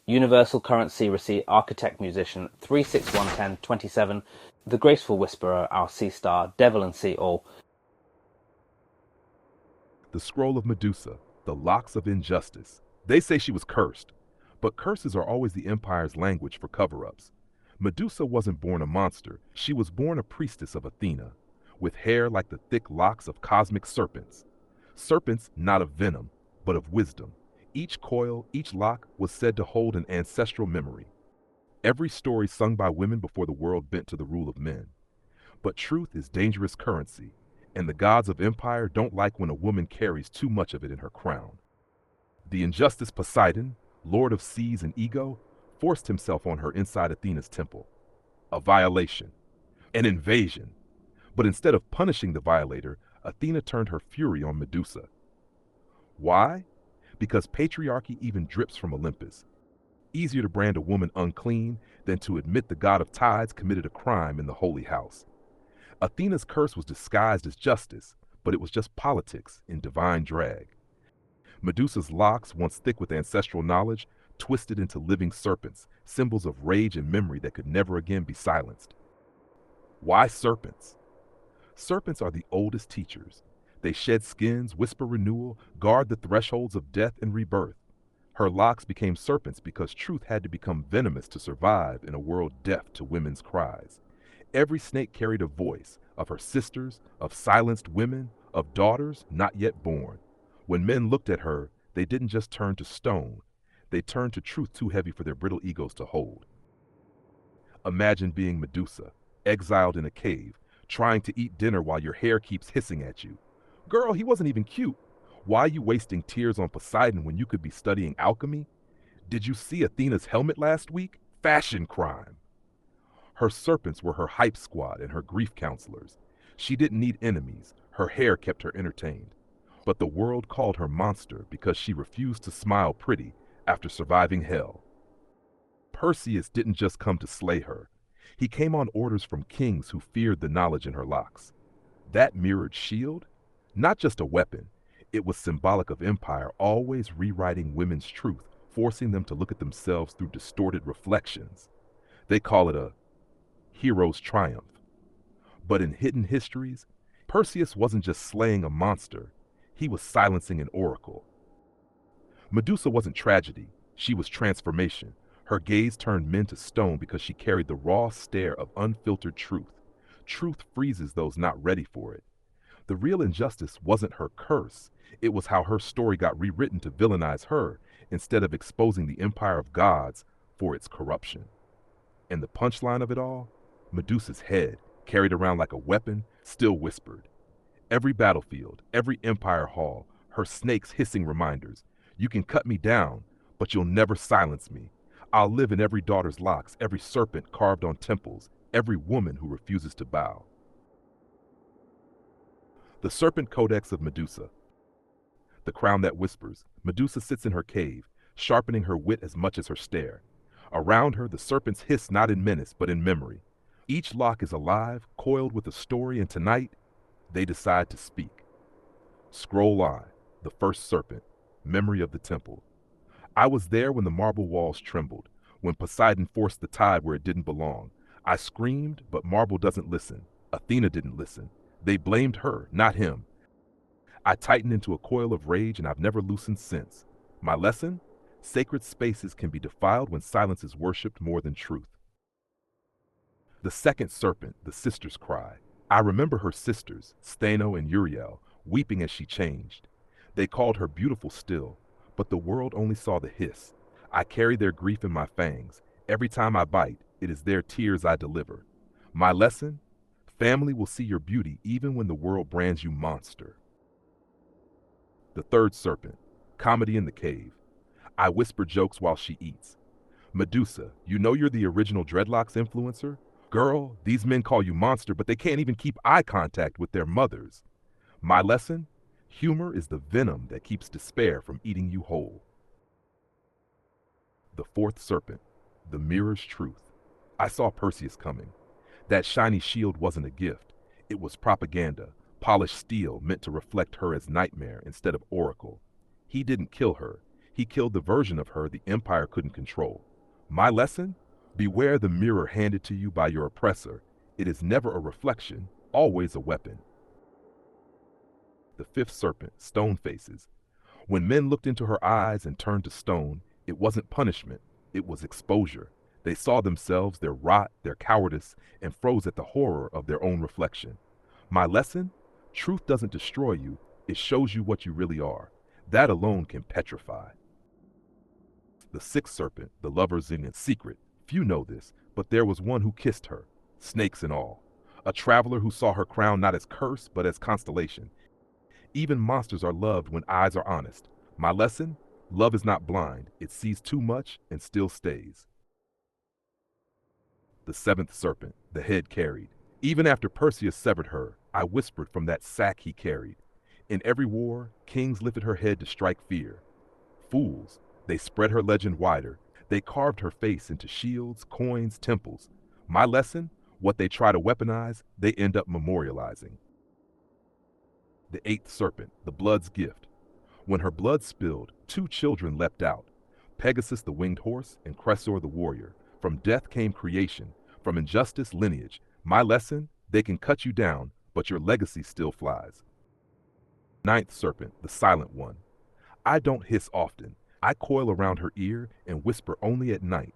Universal Currency Receipt Architect Musician 3611027, The Graceful Whisperer, our sea star, Devalan Orrin. The Scroll of Medusa, the Locks of Injustice. They say she was cursed, but curses are always the Empire's language for cover-ups. Medusa wasn't born a monster, she was born a priestess of Athena, with hair like the thick locks of cosmic serpents. Serpents not of venom, but of wisdom. Each coil, each lock was said to hold an ancestral memory. Every story sung by women before the world bent to the rule of men. But truth is dangerous currency, and the gods of empire don't like when a woman carries too much of it in her crown. The injustice Poseidon, lord of seas and ego, forced himself on her inside Athena's temple. A violation. An invasion. But instead of punishing the violator, Athena turned her fury on Medusa. Why? Because patriarchy even drips from Olympus. Easier to brand a woman unclean than to admit the god of tides committed a crime in the holy house. Athena's curse was disguised as justice, but it was just politics in divine drag. Medusa's locks, once thick with ancestral knowledge, twisted into living serpents, symbols of rage and memory that could never again be silenced. Why serpents? Serpents are the oldest teachers. They shed skins, whisper renewal, guard the thresholds of death and rebirth. Her locks became serpents because truth had to become venomous to survive in a world deaf to women's cries. Every snake carried a voice of her sisters, of silenced women, of daughters not yet born. When men looked at her, they didn't just turn to stone. They turned to truth too heavy for their brittle egos to hold. Imagine being Medusa, exiled in a cave, trying to eat dinner while your hair keeps hissing at you. Girl, he wasn't even cute. Why are you wasting tears on Poseidon when you could be studying alchemy? Did you see Athena's helmet last week? Fashion crime. Her serpents were her hype squad and her grief counselors. She didn't need enemies. Her hair kept her entertained. But the world called her monster because she refused to smile pretty after surviving hell. Perseus didn't just come to slay her. He came on orders from kings who feared the knowledge in her locks. That mirrored shield? Not just a weapon. It was symbolic of empire always rewriting women's truth, forcing them to look at themselves through distorted reflections. They call it a hero's triumph. But in hidden histories, Perseus wasn't just slaying a monster, he was silencing an oracle. Medusa wasn't tragedy, she was transformation. Her gaze turned men to stone because she carried the raw stare of unfiltered truth. Truth freezes those not ready for it. The real injustice wasn't her curse, it was how her story got rewritten to villainize her instead of exposing the empire of gods for its corruption. And the punchline of it all? Medusa's head, carried around like a weapon, still whispered. Every battlefield, every empire hall, her snakes hissing reminders. You can cut me down, but you'll never silence me. I'll live in every daughter's locks, every serpent carved on temples, every woman who refuses to bow. The Serpent Codex of Medusa. The crown that whispers. Medusa sits in her cave, sharpening her wit as much as her stare. Around her, the serpents hiss not in menace, but in memory. Each lock is alive, coiled with a story, and tonight, they decide to speak. Scroll Eye, the first serpent, memory of the temple. I was there when the marble walls trembled, when Poseidon forced the tide where it didn't belong. I screamed, but marble doesn't listen. Athena didn't listen. They blamed her, not him. I tightened into a coil of rage, and I've never loosened since. My lesson? Sacred spaces can be defiled when silence is worshipped more than truth. The second serpent, the sister's cry. I remember her sisters, Stheno and Uriel, weeping as she changed. They called her beautiful still, but the world only saw the hiss. I carry their grief in my fangs. Every time I bite, it is their tears I deliver. My lesson? Family will see your beauty even when the world brands you monster. The third serpent, comedy in the cave. I whisper jokes while she eats. Medusa, you know you're the original dreadlocks influencer? Girl, these men call you monster, but they can't even keep eye contact with their mothers. My lesson? Humor is the venom that keeps despair from eating you whole. The fourth serpent, the mirror's truth. I saw Perseus coming. That shiny shield wasn't a gift. It was propaganda, polished steel meant to reflect her as nightmare instead of oracle. He didn't kill her. He killed the version of her the Empire couldn't control. My lesson? Beware the mirror handed to you by your oppressor. It is never a reflection, always a weapon. The fifth serpent, Stone Faces. When men looked into her eyes and turned to stone, it wasn't punishment, it was exposure. They saw themselves, their rot, their cowardice, and froze at the horror of their own reflection. My lesson? Truth doesn't destroy you, it shows you what you really are. That alone can petrify. The sixth serpent, the lover's in secret. Few know this, but there was one who kissed her, snakes and all. A traveler who saw her crown not as curse, but as constellation. Even monsters are loved when eyes are honest. My lesson? Love is not blind. It sees too much and still stays. The seventh serpent, the head carried. Even after Perseus severed her, I whispered from that sack he carried. In every war, kings lifted her head to strike fear. Fools, they spread her legend wider. They carved her face into shields, coins, temples. My lesson? What they try to weaponize, they end up memorializing. The eighth serpent, the blood's gift. When her blood spilled, 2 children leapt out. Pegasus the winged horse and Cresor the warrior. From death came creation, from injustice lineage. My lesson? They can cut you down, but your legacy still flies. Ninth serpent, the silent one. I don't hiss often. I coil around her ear and whisper only at night.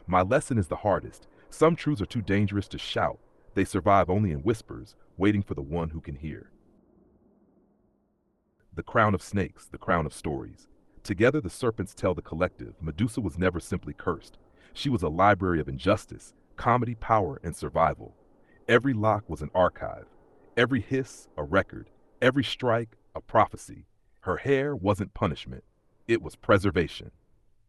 My lesson is the hardest. Some truths are too dangerous to shout. They survive only in whispers, waiting for the one who can hear. The crown of snakes, the crown of stories. Together the serpents tell the collective, Medusa was never simply cursed. She was a library of injustice, comedy, power, and survival. Every lock was an archive. Every hiss, a record. Every strike, a prophecy. Her hair wasn't punishment. It was preservation.